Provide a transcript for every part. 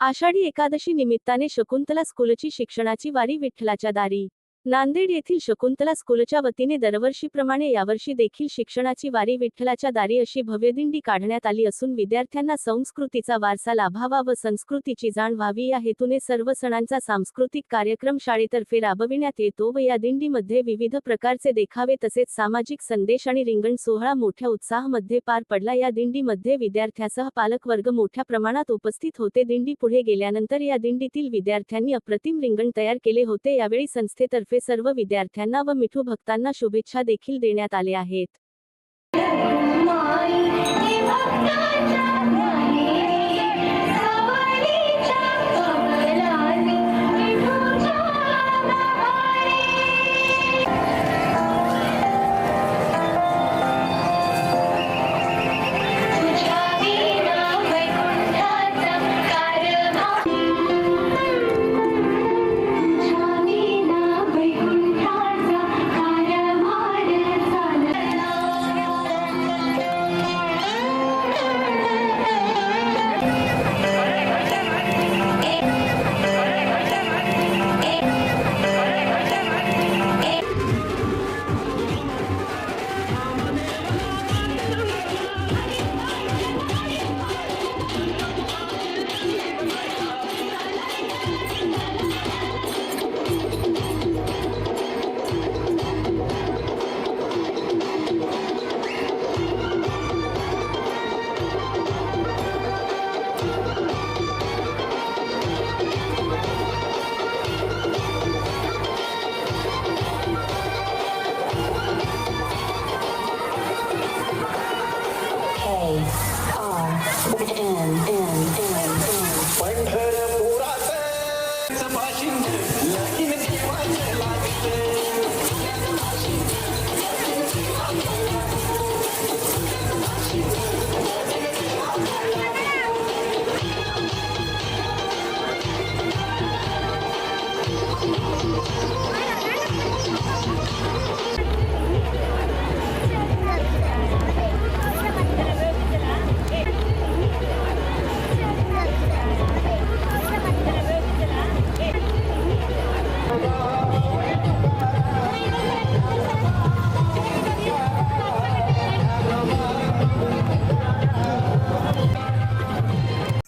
आषाढी एकादशी निमित्ताने शकुंतला स्कूलची शिक्षणाची वारी विठ्ठलाच्या दारी। नांदेड येथील शकुंतला स्कूलच्या वतीने दरवर्षीप्रमाणे यावर्षी देखील शिक्षणाची वारी विठ्ठलाच्या दारी अशी भव्य दिंडी काढण्यात आली असून विद्यार्थ्यांना संस्कृतीचा वारसा लाभावा व संस्कृतीची जाण व्हावी या हेतूने सर्व सणांचा सांस्कृतिक कार्यक्रम शाळेतर्फे राबविण्यात येतो व या दिंडीमध्ये विविध प्रकारचे देखावे तसेच सामाजिक संदेश आणि रिंगण सोहळा मोठ्या उत्साहामध्ये पार पडला। या दिंडीमध्ये विद्यार्थ्यांसह पालक वर्ग मोठ्या प्रमाणात उपस्थित होते। दिंडी पुढे गेल्यानंतर या दिंडीतील विद्यार्थ्यांनी अप्रतिम रिंगण तयार केले होते। यावेळी संस्थेतर्फे सर्व विद्यार्थ्यांना व मिठू भक्तांना शुभेच्छा देखील देण्यात आल्या आहेत।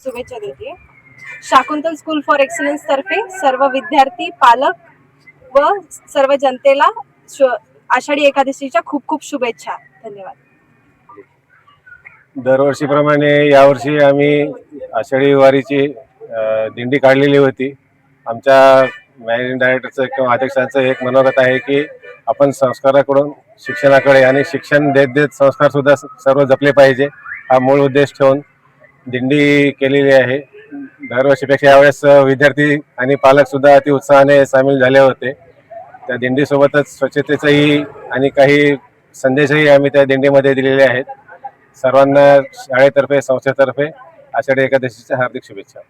शुभेच्छा देते। शाकुंतल स्कूल फॉर एक्सलन्स तर्फे सर्व विद्यार्थी, पालक व सर्व जनतेला आषाढी एकादशीच्या खूप खूप शुभेच्छा। धन्यवाद। दरवर्षीप्रमाणे यावर्षी आम्ही आषाढी वारीची दिंडी काढलेली होती। आमच्या मॅनेजिंग डायरेक्टरचं किंवा अध्यक्षांचं एक मनोगत आहे की आपण संस्काराकडून शिक्षणाकडे आणि शिक्षण देत देत संस्कार सुद्धा सर्व जपले पाहिजे, हा मूळ उद्देश ठेवून दिंडी केलेली आहे। दरवर्षीपेक्षा यावेळेस विद्यार्थी आणि पालक सुद्धा अति उत्साहाने सामील झाले होते। त्या दिंडीसोबतच स्वच्छतेचाही आणि काही संदेशही आम्ही त्या दिंडीमध्ये दिलेले आहेत। सर्वांना शाळेतर्फे संस्थेतर्फे आषाढी एकादशीच्या हार्दिक शुभेच्छा।